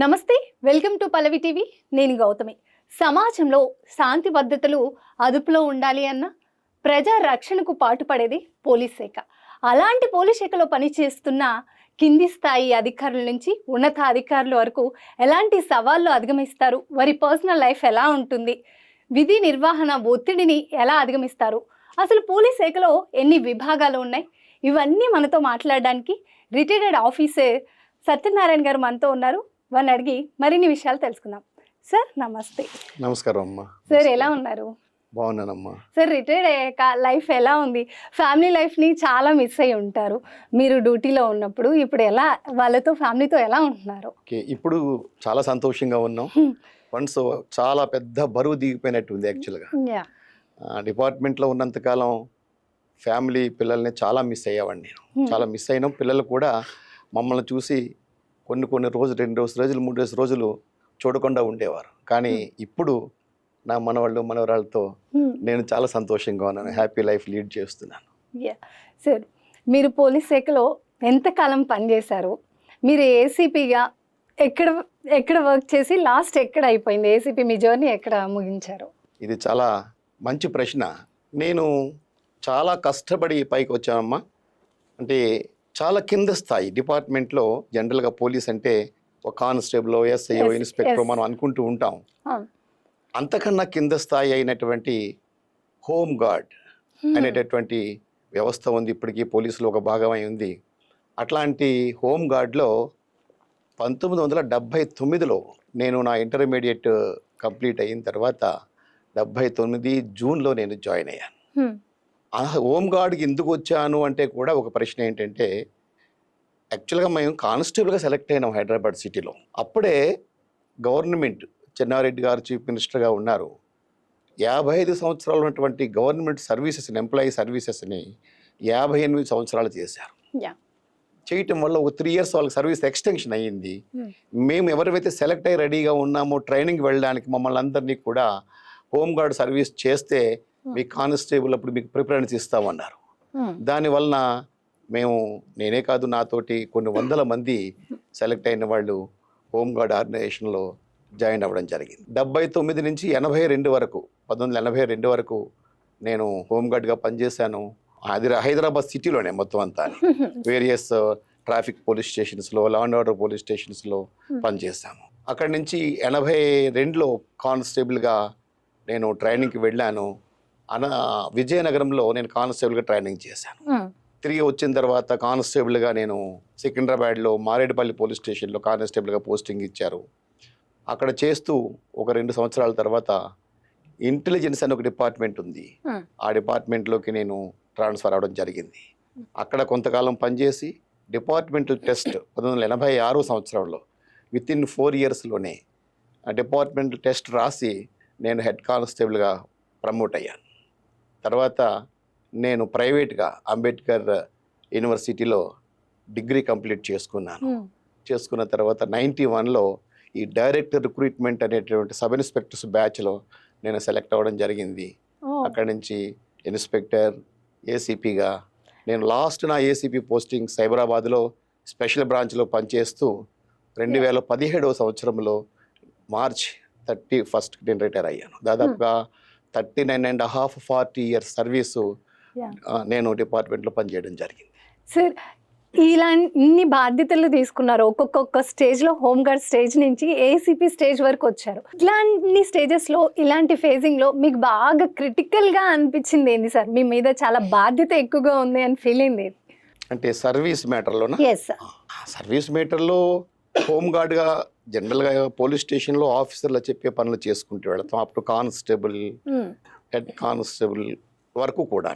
నమస్తే, welcome to Pallavi TV. నేను గౌతమి. సమాజంలో శాంతి భద్రతలు అదుపులో ఉండాలి అన్న ప్రజా రక్షణకు పాటుపడేది పోలీస్ శాఖ. అలాంటి పోలీస్ శాఖలో పనిచేస్తున్న కింది స్థాయి అధికారుల నుంచి ఉన్నత అధికారుల వరకు ఎలాంటి సవాళ్ళు అధిగమిస్తారు, వారి పర్సనల్ లైఫ్ ఎలా ఉంటుంది, విధి నిర్వహణ ఒత్తిడిని ఎలా అధిగమిస్తారు, అసలు పోలీస్ శాఖలో ఎన్ని విభాగాలు ఉన్నాయి, ఇవన్నీ మనతో మాట్లాడడానికి రిటైర్డ్ ఆఫీసర్ సత్యనారాయణ గారు మనతో ఉన్నారు. వాళ్ళని అడిగి మరిన్ని విషయాలు తెలుసుకుందాం. సార్ నమస్తే. నమస్కారం అమ్మా. సార్ ఎలా ఉన్నారు? బాగున్నానమ్మా. సార్ రిటైర్డ్ అయ్యాక లైఫ్ ఎలా ఉంది? ఫ్యామిలీ లైఫ్ని చాలా మిస్ అయ్యి ఉంటారు మీరు డ్యూటీలో ఉన్నప్పుడు. ఇప్పుడు ఎలా వాళ్ళతో ఫ్యామిలీతో ఎలా ఉంటున్నారు? ఓకే, ఇప్పుడు చాలా సంతోషంగా ఉన్నాం. వన్స్ చాలా పెద్ద బరువు దిగిపోయినట్టు ఉంది యాక్చువల్గా. డిపార్ట్మెంట్లో ఉన్నంతకాలం ఫ్యామిలీ పిల్లల్ని చాలా మిస్ అయ్యేవాడిని నేను. చాలా మిస్ అయినాం. పిల్లలు కూడా మమ్మల్ని చూసి కొన్ని రోజులు 2 రోజులు 3 రోజులు చూడకుండా ఉండేవారు. కానీ ఇప్పుడు నా మనవాళ్ళు మనవరాళ్ళతో నేను చాలా సంతోషంగా ఉన్నాను. హ్యాపీ లైఫ్ లీడ్ చేస్తున్నాను. సార్, మీరు పోలీస్ శాఖలో ఎంతకాలం పనిచేశారు? మీరు ఏసీపీగా ఎక్కడ వర్క్ చేసి లాస్ట్ ఎక్కడ అయిపోయింది? ఏసీపీ మీ జర్నీ ఎక్కడ ముగించారు? ఇది చాలా మంచి ప్రశ్న. నేను చాలా కష్టపడి పైకి వచ్చానమ్మా. అంటే చాలా కింద స్థాయి డిపార్ట్మెంట్లో. జనరల్గా పోలీస్ అంటే ఒక కానిస్టేబుల్, ఎస్ఐఓ, ఇన్స్పెక్టర్ మనం అనుకుంటూ ఉంటాం. అంతకన్నా కింద స్థాయి అయినటువంటి హోమ్ గార్డ్ అనేటటువంటి వ్యవస్థ ఉంది. ఇప్పటికీ పోలీసులో ఒక భాగమై ఉంది. అట్లాంటి హోమ్ గార్డ్లో 1979లో నేను నా ఇంటర్మీడియట్ కంప్లీట్ అయిన తర్వాత 79 జూన్లో నేను జాయిన్ అయ్యాను. హోమ్ గార్డ్కి ఎందుకు వచ్చాను అంటే కూడా ఒక ప్రశ్న ఏంటంటే, యాక్చువల్గా మేము కానిస్టేబుల్గా సెలెక్ట్ అయినాం హైదరాబాద్ సిటీలో. అప్పుడే గవర్నమెంట్ చెన్నారెడ్డి గారు చీఫ్ మినిస్టర్గా ఉన్నారు. 55 సంవత్సరాలు ఉన్నటువంటి గవర్నమెంట్ సర్వీసెస్ని, ఎంప్లాయీ సర్వీసెస్ని 58 సంవత్సరాలు చేశారు. చేయటం వల్ల ఒక 3 years వాళ్ళకి సర్వీస్ ఎక్స్టెన్షన్ అయ్యింది. మేము ఎవరైతే సెలెక్ట్ అయ్యి రెడీగా ఉన్నామో ట్రైనింగ్ వెళ్ళడానికి మమ్మల్ని అందరినీ కూడా హోమ్ గార్డ్ సర్వీస్ చేస్తే మీ కానిస్టేబుల్ అప్పుడు మీకు ప్రిఫరెన్స్ ఇస్తామన్నారు. దానివలన నేనే కాదు, నాతోటి కొన్ని వందల మంది సెలెక్ట్ అయిన వాళ్ళు హోమ్ గార్డ్ ఆర్గనైజేషన్లో జాయిన్ అవ్వడం జరిగింది. 79 నుంచి 82 వరకు, 1982 వరకు నేను హోమ్ గార్డ్గా పనిచేశాను. అది హైదరాబాద్ సిటీలోనే మొత్తం అంతా. వేరియస్ ట్రాఫిక్ పోలీస్ స్టేషన్స్లో, లా అండ్ ఆర్డర్ పోలీస్ స్టేషన్స్లో పనిచేశాము. అక్కడి నుంచి 82లో కానిస్టేబుల్గా నేను ట్రైనింగ్కి వెళ్ళాను. విజయనగరంలో నేను కానిస్టేబుల్గా ట్రైనింగ్ చేశాను. తిరిగి వచ్చిన తర్వాత కానిస్టేబుల్గా నేను సికింద్రాబాద్లో మారేడుపల్లి పోలీస్ స్టేషన్లో కానిస్టేబుల్గా పోస్టింగ్ ఇచ్చారు. అక్కడ చేస్తూ ఒక 2 సంవత్సరాల తర్వాత ఇంటెలిజెన్స్ అని ఒక డిపార్ట్మెంట్ ఉంది. ఆ డిపార్ట్మెంట్లోకి నేను ట్రాన్స్ఫర్ అవ్వడం జరిగింది. అక్కడ కొంతకాలం పనిచేసి డిపార్ట్మెంటల్ టెస్ట్ 1986 సంవత్సరంలో వితిన్ 4 yearsలోనే డిపార్ట్మెంటల్ టెస్ట్ రాసి నేను హెడ్ కానిస్టేబుల్గా ప్రమోట్ అయ్యాను. తర్వాత నేను ప్రైవేట్గా అంబేద్కర్ యూనివర్సిటీలో డిగ్రీ కంప్లీట్ చేసుకున్నాను. చేసుకున్న తర్వాత 91లో ఈ డైరెక్టర్ రిక్రూట్మెంట్ అనేటువంటి సబ్ ఇన్స్పెక్టర్స్ బ్యాచ్లో నేను సెలెక్ట్ అవ్వడం జరిగింది. అక్కడి నుంచి ఇన్స్పెక్టర్, ఏసీపీగా నేను లాస్ట్ నా ఏసీపీ పోస్టింగ్ సైబరాబాద్లో స్పెషల్ బ్రాంచ్లో పనిచేస్తూ 2017వ సంవత్సరంలో మార్చ్ 31st నేను రిటైర్ అయ్యాను. దాదాపుగా 39.5-40 years సర్వీసు నేను డిపార్ట్మెంట్లో పనిచేయడం జరిగింది. సార్, ఇన్ని బాధ్యతలు తీసుకున్నారు. ఒక్కొక్క స్టేజ్లో హోమ్ గార్డ్ స్టేజ్ నుంచి ఏసీపీ స్టేజ్ వరకు వచ్చారు. ఇట్లాంటి స్టేజెస్లో, ఇలాంటి ఫేజింగ్లో మీకు బాగా క్రిటికల్గా అనిపించింది ఏంది సార్? మీ మీద చాలా బాధ్యత ఎక్కువగా ఉంది అని ఫీల్ అయింది అంటే సర్వీస్ మ్యాటర్లోనా? సర్వీస్ మ్యాటర్లో హోమ్ గార్డ్గా జనరల్గా పోలీస్ స్టేషన్లో ఆఫీసర్లు చెప్పే పనులు చేసుకుంటూ వెళతాం. అప్పుడు కానిస్టేబుల్, హెడ్ కానిస్టేబుల్ వరకు కూడా.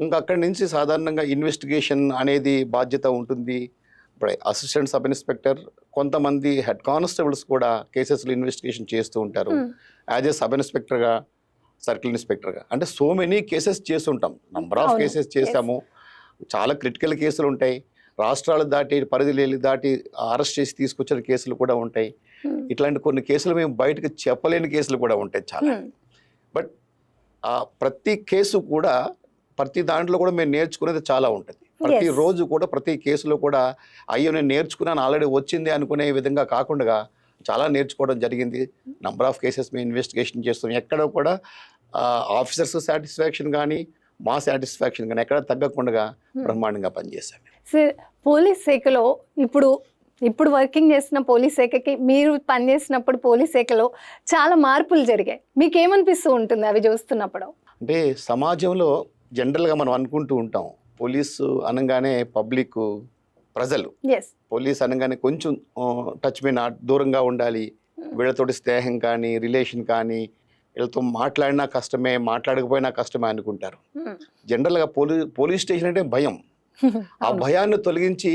ఇంకా అక్కడి నుంచి సాధారణంగా ఇన్వెస్టిగేషన్ అనేది బాధ్యత ఉంటుంది. ఇప్పుడు అసిస్టెంట్ సబ్ ఇన్స్పెక్టర్, కొంతమంది హెడ్ కానిస్టేబుల్స్ కూడా కేసెస్లో ఇన్వెస్టిగేషన్ చేస్తూ ఉంటారు. యాజ్ ఏ సబ్ ఇన్స్పెక్టర్గా, సర్కిల్ ఇన్స్పెక్టర్గా, అంటే సో మెనీ కేసెస్ చేస్తుంటాం. నంబర్ ఆఫ్ కేసెస్ చేసాము. చాలా క్రిటికల్ కేసులు ఉంటాయి. రాష్ట్రాలు దాటి, పరిధులు దాటి అరెస్ట్ చేసి తీసుకొచ్చిన కేసులు కూడా ఉంటాయి. ఇట్లాంటి కొన్ని కేసులు మేము బయటకు చెప్పలేని కేసులు కూడా ఉంటాయి చాలా. బట్ ప్రతి కేసు కూడా ప్రతి దాంట్లో కూడా మేము నేర్చుకునేది చాలా ఉంటుంది. ప్రతిరోజు కూడా ప్రతి కేసులో కూడా అయ్యో నేను నేర్చుకున్నాను ఆల్రెడీ వచ్చింది అనుకునే విధంగా కాకుండా చాలా నేర్చుకోవడం జరిగింది. నంబర్ ఆఫ్ కేసెస్ మేము ఇన్వెస్టిగేషన్ చేస్తాం. ఎక్కడ కూడా ఆఫీసర్స్ సాటిస్ఫాక్షన్ కానీ మా సాటిస్ఫాక్షన్ కానీ ఎక్కడ తగ్గకుండా బ్రహ్మాండంగా పనిచేశాం. సార్, పోలీస్ శాఖలో ఇప్పుడు వర్కింగ్ చేస్తున్న పోలీస్ శాఖకి మీరు పనిచేసినప్పుడు పోలీస్ శాఖలో చాలా మార్పులు జరిగాయి. మీకు ఏమనిపిస్తూ ఉంటుంది అవి చూస్తున్నప్పుడు? అంటే సమాజంలో జనరల్గా మనం అనుకుంటూ ఉంటాం, పోలీసు అనగానే పబ్లిక్ ప్రజలు, పోలీస్ అనగానే కొంచెం టచ్ మీ నాట్ దూరంగా ఉండాలి, వీళ్ళతోటి స్నేహం కానీ రిలేషన్ కానీ వీళ్ళతో మాట్లాడినా కష్టమే, మాట్లాడకపోయినా కష్టమే అనుకుంటారు. జనరల్గా పోలీస్ స్టేషన్ అంటే భయం. ఆ భయాన్ని తొలగించి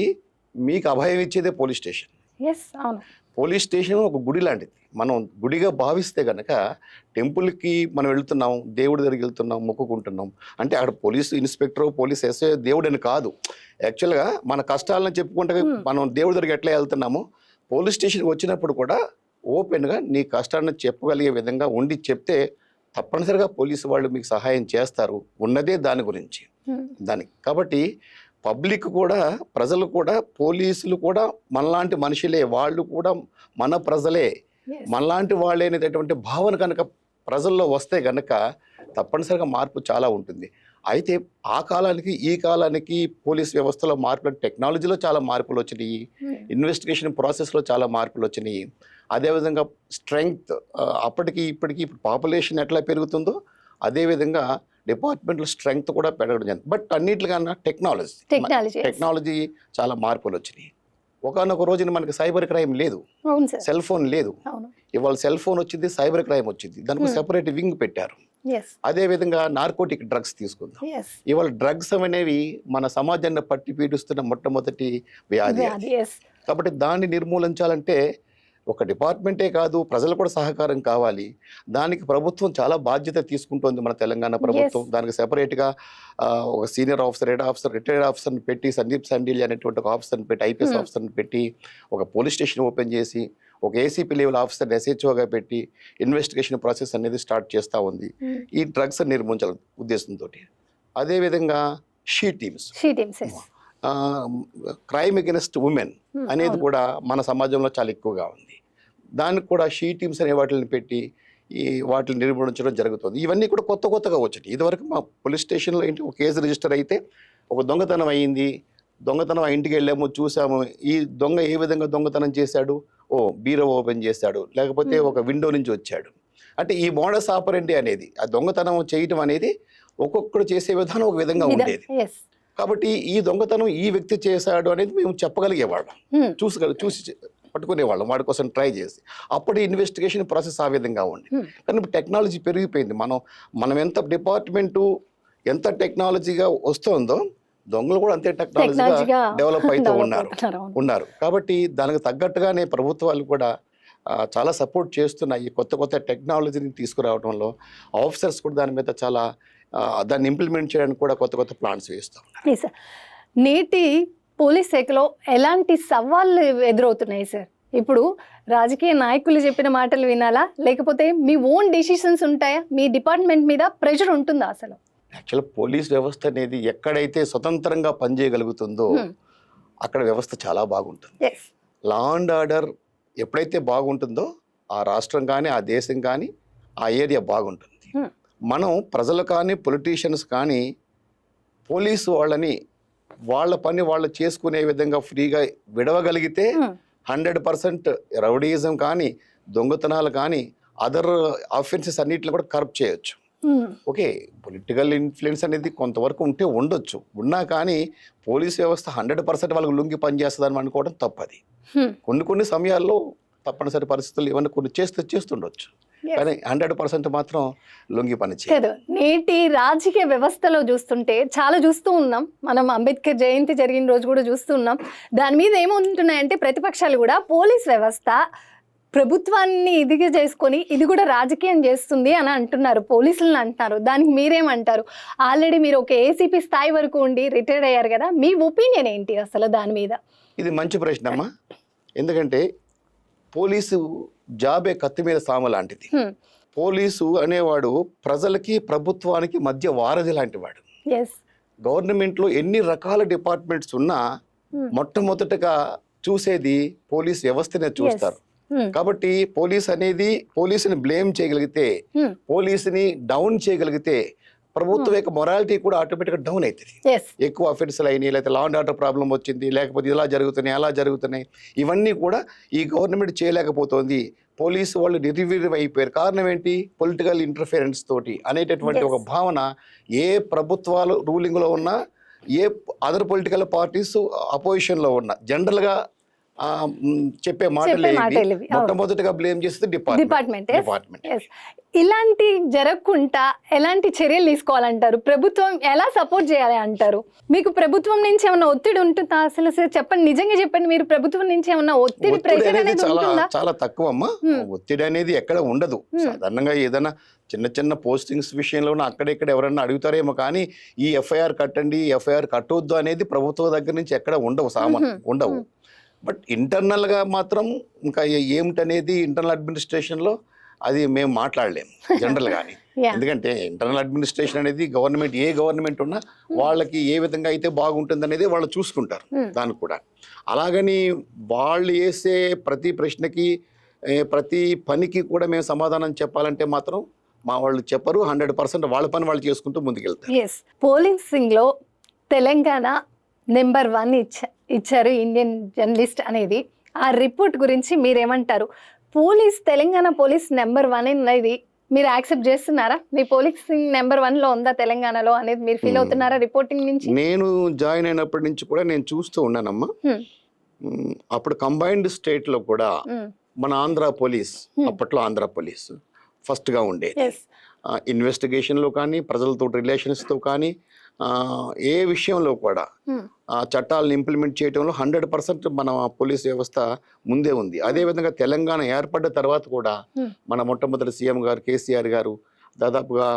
మీకు అభయం ఇచ్చేదే పోలీస్ స్టేషన్. పోలీస్ స్టేషన్ ఒక గుడి లాంటిది. మనం గుడిగా భావిస్తే కనుక టెంపుల్కి మనం వెళ్తున్నాం, దేవుడి దగ్గరికి వెళ్తున్నాం, మొక్కుకుంటున్నాం అంటే అక్కడ పోలీసు ఇన్స్పెక్టర్, పోలీస్ ఎస్ఐ దేవుడు అని కాదు. యాక్చువల్గా మన కష్టాలను చెప్పుకుంటే మనం దేవుడి దగ్గరికి ఎట్లా వెళ్తున్నామో పోలీస్ స్టేషన్కి వచ్చినప్పుడు కూడా ఓపెన్గా నీ కష్టాన్ని చెప్పగలిగే విధంగా ఉండి చెప్తే తప్పనిసరిగా పోలీసు వాళ్ళు మీకు సహాయం చేస్తారు. ఉన్నదే దాని గురించి దానికి. కాబట్టి పబ్లిక్ కూడా, ప్రజలు కూడా, పోలీసులు కూడా మనలాంటి మనుషులే, వాళ్ళు కూడా మన ప్రజలే, మనలాంటి వాళ్ళే అనేటటువంటి భావన కనుక ప్రజల్లో వస్తే కనుక తప్పనిసరిగా మార్పు చాలా ఉంటుంది. అయితే ఆ కాలానికి ఈ కాలానికి పోలీస్ వ్యవస్థలో మార్పులు, టెక్నాలజీలో చాలా మార్పులు వచ్చినాయి, ఇన్వెస్టిగేషన్ ప్రాసెస్లో చాలా మార్పులు వచ్చినాయి. అదేవిధంగా స్ట్రెంగ్త్ అప్పటికి ఇప్పటికి పాపులేషన్ ఎట్లా పెరుగుతుందో అదేవిధంగా డిపార్ట్మెంట్లో స్ట్రెంగ్త్ కూడా పెరగడం జరిగింది. బట్ అన్నిటికన్నా టెక్నాలజీ చాలా మార్పులు వచ్చినాయి. ఒకనొక రోజున మనకి సైబర్ క్రైమ్ లేదు, సెల్ ఫోన్ లేదు. ఇవాళ సెల్ ఫోన్ వచ్చింది, సైబర్ క్రైమ్ వచ్చింది, దానికి సెపరేట్ వింగ్ పెట్టారు. అదేవిధంగా నార్కోటిక్ డ్రగ్స్ తీసుకుందాం. ఇవాళ డ్రగ్స్ అనేవి మన సమాజాన్ని పట్టి పీడిస్తున్న మొట్టమొదటి వ్యాధి. కాబట్టి దాన్ని నిర్మూలించాలంటే ఒక డిపార్ట్మెంటే కాదు, ప్రజలు కూడా సహకారం కావాలి. దానికి ప్రభుత్వం చాలా బాధ్యత తీసుకుంటోంది, మన తెలంగాణ ప్రభుత్వం. దానికి సెపరేట్గా ఒక senior officer, head officer, retired ఆఫీసర్ని పెట్టి, సందీప్ సండిలి అనేటువంటి ఒక ఆఫీసర్ని పెట్టి, ఐపీఎస్ ఆఫీసర్ని పెట్టి ఒక పోలీస్ స్టేషన్ ఓపెన్ చేసి ఒక ఏసీపీ లెవెల్ ఆఫీసర్ ఎస్హెచ్ఓగా పెట్టి ఇన్వెస్టిగేషన్ ప్రాసెస్ అనేది స్టార్ట్ చేస్తూ ఉంది ఈ డ్రగ్స్ నిర్మూలించాల ఉద్దేశంతో. అదేవిధంగా she teams, crime against women అనేది కూడా మన సమాజంలో చాలా ఎక్కువగా ఉంది. దానికి కూడా షీ టీమ్స్ అనే వాటిని పెట్టి వాటిని నిర్మూలించడం జరుగుతుంది. ఇవన్నీ కూడా కొత్తగా వచ్చాయి. ఇదివరకు మా పోలీస్ స్టేషన్లో ఏంటి, ఒక కేసు రిజిస్టర్ అయితే ఒక దొంగతనం అయ్యింది, దొంగతనం ఆ ఇంటికి వెళ్ళాము, చూసాము, ఈ దొంగ ఏ విధంగా దొంగతనం చేశాడు, బీరో ఓపెన్ చేశాడు, లేకపోతే ఒక విండో నుంచి వచ్చాడు. అంటే ఈ మోడస్ ఆపరెండి అనేది, ఆ దొంగతనం చేయటం అనేది ఒక్కొక్కడు చేసే విధానం ఒక విధంగా ఉండేది. కాబట్టి ఈ దొంగతనం ఈ వ్యక్తి చేశాడు అనేది మేము చెప్పగలిగేవాళ్ళం, చూసి పట్టుకునేవాళ్ళం, వాడి కోసం ట్రై చేసి. అప్పుడు ఇన్వెస్టిగేషన్ ప్రాసెస్ ఆ విధంగా ఉంది. కానీ టెక్నాలజీ పెరిగిపోయింది. మనం ఎంత డిపార్ట్మెంటు ఎంత టెక్నాలజీగా వస్తుందో దొంగలు కూడా అంతే టెక్నాలజీగా డెవలప్ అవుతూ ఉన్నారు. కాబట్టి దానికి తగ్గట్టుగానే ప్రభుత్వాలు కూడా చాలా సపోర్ట్ చేస్తున్నాయి. కొత్త టెక్నాలజీని తీసుకురావడంలో ఆఫీసర్స్ కూడా దాని మీద చాలా దాన్ని ఇంప్లిమెంట్ చేయడానికి కూడా కొత్త ప్లాన్స్ వేస్తూ ఉన్నారు. నేటి పోలీస్ శాఖలో ఎలాంటి సవాళ్ళు ఎదురవుతున్నాయి సార్? ఇప్పుడు రాజకీయ నాయకులు చెప్పిన మాటలు వినాలా, లేకపోతే మీ ఓన్ డెసిషన్స్ ఉంటాయా? మీ డిపార్ట్మెంట్ మీద ప్రెషర్ ఉంటుందా అసలు? యాక్చువల్ పోలీస్ వ్యవస్థ అనేది ఎక్కడైతే స్వతంత్రంగా పనిచేయగలుగుతుందో అక్కడ వ్యవస్థ చాలా బాగుంటుంది. లా అండ్ ఆర్డర్ ఎప్పుడైతే బాగుంటుందో ఆ రాష్ట్రం కానీ, ఆ దేశం కానీ, ఆ ఏరియా బాగుంటుంది. మనం ప్రజలు కానీ, పొలిటీషియన్స్ కానీ పోలీసు వాళ్ళని వాళ్ళ పని వాళ్ళు చేసుకునే విధంగా ఫ్రీగా విడవగలిగితే 100% రౌడీయిజం కానీ, దొంగతనాలు కానీ, అదర్ అఫెన్సెస్ అన్నిటిని కూడా కరప్ట్ చేయొచ్చు. ఓకే, పొలిటికల్ ఇన్ఫ్లుయెన్స్ అనేది కొంతవరకు ఉండొచ్చు, ఉన్నా కానీ పోలీస్ వ్యవస్థ 100% వాళ్ళకి లొంగి పనిచేస్తుందని అనుకోవడం తప్పది. కొన్ని సమయాల్లో తప్పనిసరి పరిస్థితులు ఏమన్నా కొన్ని చేస్తుండొచ్చు, కానీ 100% మాత్రం లొంగి పని చేయదు. నేటి రాజకీయ వ్యవస్థలో చూస్తుంటే చాలా చూస్తూ ఉన్నాం. మనం అంబేద్కర్ జయంతి జరిగిన రోజు కూడా చూస్తూ ఉన్నాం. దాని మీద ఏముంటున్నాయంటే ప్రతిపక్షాలు కూడా పోలీస్ వ్యవస్థ ప్రభుత్వాన్ని ఇదిగా చేసుకొని ఇది కూడా రాజకీయం చేస్తుంది అని అంటున్నారు, పోలీసులను అంటున్నారు. దానికి మీరేమంటారు? ఆల్రెడీ మీరు ఒక ఏసీపీ స్థాయి వరకు ఉండి రిటైర్డ్ అయ్యారు కదా, మీ ఒపీనియన్ ఏంటి అసలు దాని మీద? ఇది మంచి ప్రశ్న అమ్మా. ఎందుకంటే పోలీసు జాబే కత్తి మీద సామ లాంటిది. పోలీసు అనేవాడు ప్రజలకి ప్రభుత్వానికి మధ్య వారధి లాంటి వాడు. ఎస్. గవర్నమెంట్లో ఎన్ని రకాల డిపార్ట్మెంట్స్ ఉన్నా మొట్టమొదటగా చూసేది పోలీస్ వ్యవస్థనే చూస్తారు. కాబట్టి పోలీసుని బ్లేమ్ చేయగలిగితే, పోలీసుని డౌన్ చేయగలిగితే ప్రభుత్వం యొక్క మొరాలిటీ కూడా ఆటోమేటిక్గా డౌన్ అవుతుంది. ఎక్కువ అఫెన్స్లు అయినాయి, లేకపోతే లా అండ్ ఆర్డర్ ప్రాబ్లం వచ్చింది, లేకపోతే ఇలా జరుగుతున్నాయి అలా జరుగుతున్నాయి, ఇవన్నీ కూడా ఈ గవర్నమెంట్ చేయలేకపోతుంది. పోలీసు వాళ్ళు నిర్వీర్యం అయిపోయారు. కారణం ఏంటి? పొలిటికల్ ఇంటర్ఫిరెన్స్ తోటి అనేటటువంటి ఒక భావన ఏ ప్రభుత్వాలు రూలింగ్లో ఉన్నా, ఏ అదర్ పొలిటికల్ పార్టీస్ అపోజిషన్లో ఉన్నా జనరల్గా చెప్పే మాటలు మొట్టమొదటిగా బ్లేమ్ చేస్తే డిపార్ట్మెంట్. ఇలాంటి జరగకుండా ఎలాంటి చర్యలు తీసుకోవాలంటారు? ప్రభుత్వం ఎలా సపోర్ట్ చేయాలి అంటారు? మీకు ప్రభుత్వం నుంచి ఏమన్నా ఒత్తిడి ఉంటుందా? అసలు చెప్పండి, నిజంగా చెప్పండి, మీరు ప్రభుత్వం నుంచి ఏమన్నా ఒత్తిడి ప్రెషర్ అనేది ఉంటుందా? చాలా తక్కువ అమ్మా. ఒత్తిడి అనేది ఎక్కడ ఉండదు. సాధారణంగా ఏదైనా చిన్న చిన్న పోస్టింగ్స్ విషయంలో అక్కడెక్కడ ఎవరన్నా అడుగుతారేమో, కానీ ఈ ఎఫ్ఐఆర్ కట్టండి, ఎఫ్ఐఆర్ కట్టొద్దు అనేది ప్రభుత్వం దగ్గర నుంచి ఎక్కడ ఉండవు. బట్ ఇంటర్నల్గా మాత్రం ఇంకా ఏమిటనేది ఇంటర్నల్ అడ్మినిస్ట్రేషన్లో అది మేము మాట్లాడలేము జనరల్ కానీ. ఎందుకంటే ఇంటర్నల్ అడ్మినిస్ట్రేషన్ అనేది ఏ గవర్నమెంట్ ఉన్నా వాళ్ళకి ఏ విధంగా అయితే బాగుంటుంది అనేది వాళ్ళు చూసుకుంటారు. దానికి కూడా అలాగని వాళ్ళు వేసే ప్రతి ప్రశ్నకి, ప్రతి పనికి కూడా మేము సమాధానం చెప్పాలంటే మాత్రం మా వాళ్ళు చెప్పరు. 100% వాళ్ళ పని వాళ్ళు చేసుకుంటూ ముందుకెళ్తారు. పోలీసింగ్లో తెలంగాణ నెంబర్ 1 ఇచ్చారు ఇండియన్ జర్నలిస్ట్ అనేది. ఆ రిపోర్ట్ గురించి మీరేమంటారు? తెలంగాణ పోలీస్ నెంబర్ 1 అనేది మీరు యాక్సెప్ట్ చేస్తున్నారా? మీ పోలీసింగ్ నెంబర్ 1లో ఉందా తెలంగాణలో అనేది మీరు ఫీల్ అవుతున్నారా రిపోర్టింగ్ నుంచి? నేను జాయిన్ అయినప్పటి నుంచి కూడా నేను చూస్తూ ఉన్నానమ్మా. అప్పుడు కంబైన్డ్ స్టేట్లో కూడా మన ఆంధ్ర పోలీస్, అప్పట్లో ఆంధ్ర పోలీస్ ఫస్ట్గా ఉండేది. ఇన్వెస్టిగేషన్లో కానీ, ప్రజలతో రిలేషన్స్తో కానీ, ఏ విషయంలో కూడా చట్టాలను ఇంప్లిమెంట్ చేయడంలో 100% మన పోలీస్ వ్యవస్థ ముందే ఉంది. అదేవిధంగా తెలంగాణ ఏర్పడ్డ తర్వాత కూడా మన మొట్టమొదటి సీఎం గారు కేసీఆర్ గారు దాదాపుగా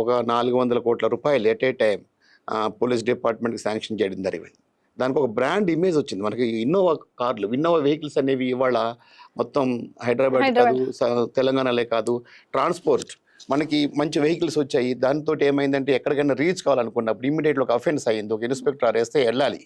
ఒక 400 కోట్ల రూపాయలు ఎట్ ఏ టైం పోలీస్ డిపార్ట్మెంట్కి శాంక్షన్ చేయడం జరిగింది. దానికి ఒక బ్రాండ్ ఇమేజ్ వచ్చింది. మనకి ఇన్నోవా వెహికల్స్ అనేవి ఇవాళ మొత్తం హైదరాబాద్ కాదు, తెలంగాణలే కాదు, ట్రాన్స్పోర్ట్ మనకి మంచి వెహికల్స్ వచ్చాయి. దాంతో ఏమైందంటే ఎక్కడికైనా రీచ్ కావాలనుకున్నప్పుడు ఇమీడియట్లీ ఒక అఫెన్స్ అయ్యింది, ఒక ఇన్స్పెక్టర్ వేస్తే వెళ్ళాలి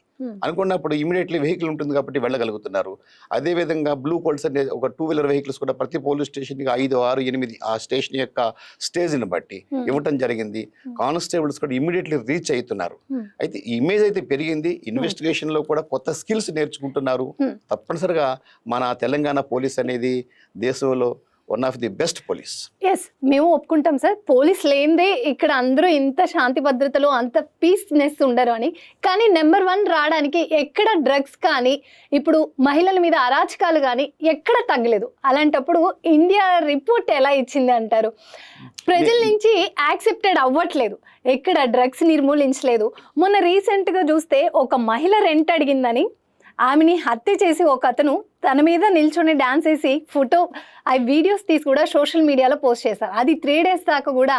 అనుకున్నప్పుడు ఇమీడియట్లీ వెహికల్ ఉంటుంది కాబట్టి వెళ్ళగలుగుతున్నారు. అదేవిధంగా బ్లూ కోల్స్ అనే ఒక 2-వీలర్ వెహికల్స్ కూడా ప్రతి పోలీస్ స్టేషన్కి 5, 6, 8 ఆ స్టేషన్ యొక్క స్టేజ్ని బట్టి ఇవ్వటం జరిగింది. కానిస్టేబుల్స్ కూడా ఇమీడియట్లీ రీచ్ అవుతున్నారు. అయితే ఇమేజ్ అయితే పెరిగింది. ఇన్వెస్టిగేషన్లో కూడా కొత్త స్కిల్స్ నేర్చుకుంటున్నారు. తప్పనిసరిగా మన తెలంగాణ పోలీస్ అనేది దేశంలో one of the best police. మేము ఒప్పుకుంటాం సార్, పోలీస్ లేనిదే ఇక్కడ అందరూ ఇంత శాంతి భద్రతలు, అంత పీస్నెస్ ఉండరు అని. కానీ నెంబర్ 1 రావడానికి ఎక్కడ డ్రగ్స్ కానీ, ఇప్పుడు మహిళల మీద అరాచకాలు కానీ ఎక్కడ తగ్గలేదు. అలాంటప్పుడు ఇండియా రిపోర్ట్ ఎలా ఇచ్చింది అంటారు? ప్రజల నుంచి యాక్సెప్టెడ్ అవ్వట్లేదు, ఎక్కడ డ్రగ్స్ నిర్మూలించలేదు. మొన్న రీసెంట్గా చూస్తే ఒక మహిళ రెంట్ అడిగిందని ఆమెని హత్య చేసి ఒక అతను తన మీద నిల్చొని డాన్స్ వేసి ఆ వీడియోస్ తీసి కూడా సోషల్ మీడియాలో పోస్ట్ చేశారు. అది 3 days దాకా కూడా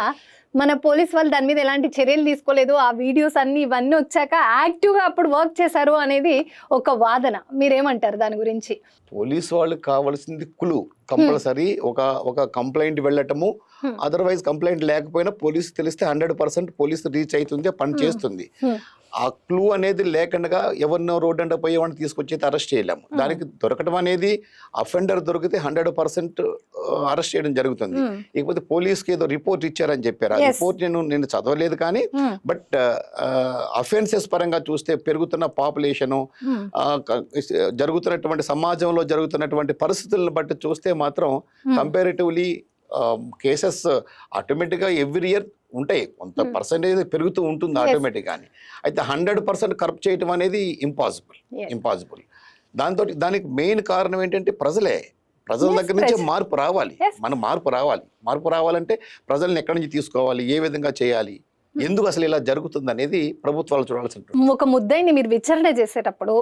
మన పోలీస్ వాళ్ళు దాని మీద ఎలాంటి చర్యలు తీసుకోలేదు. ఆ వీడియోస్ ఇవన్నీ వచ్చాక యాక్టివ్గా అప్పుడు వర్క్ చేశారు అనేది ఒక వాదన. మీరేమంటారు దాని గురించి? పోలీస్ వాళ్ళకి కావాల్సింది క్లూ. కంపల్సరీ ఒక కంప్లైంట్ వెళ్ళటము, అదర్వైజ్ కంప్లైంట్ లేకపోయినా పోలీసు తెలిస్తే 100% పోలీసు రీచ్ అవుతుంది, పని చేస్తుంది. ఆ క్లూ అనేది లేకుండా ఎవరినో రోడ్ అంట పోయే వాడిని తీసుకొచ్చి అరెస్ట్ చేయలేము. దానికి దొరకడం అనేది అఫెండర్ దొరికితే 100% అరెస్ట్ చేయడం జరుగుతుంది. ఇకపోతే పోలీస్కి ఏదో రిపోర్ట్ ఇచ్చారని చెప్పారు. ఆ రిపోర్ట్ నేను చదవలేదు, కానీ బట్ అఫెన్సెస్ పరంగా చూస్తే పెరుగుతున్న పాపులేషను, జరుగుతున్నటువంటి సమాజంలో జరుగుతున్నటువంటి పరిస్థితులను బట్టి చూస్తే మాత్రం కంపారిటివ్లీ కేసెస్ ఆటోమేటిక్గా ఎవ్రీ ఇయర్ ఉంటాయి, కొంత పర్సెంటేజ్ పెరుగుతూ ఉంటుంది ఆటోమేటిక్గాని. అయితే 100% కరప్ట్ చేయటం అనేది ఇంపాసిబుల్. దానికి మెయిన్ కారణం ఏంటంటే ప్రజల దగ్గర నుంచే మార్పు రావాలి. మార్పు రావాలంటే ప్రజల్ని ఎక్కడి నుంచి తీసుకోవాలి, ఏ విధంగా చేయాలి, ఎందుకు అసలు ఇలా జరుగుతుంది అనేది ప్రభుత్వాలు చూడాల్సి ఉంటుంది. ఒక ముద్దాయిని మీరు విచారణ చేసేటప్పుడు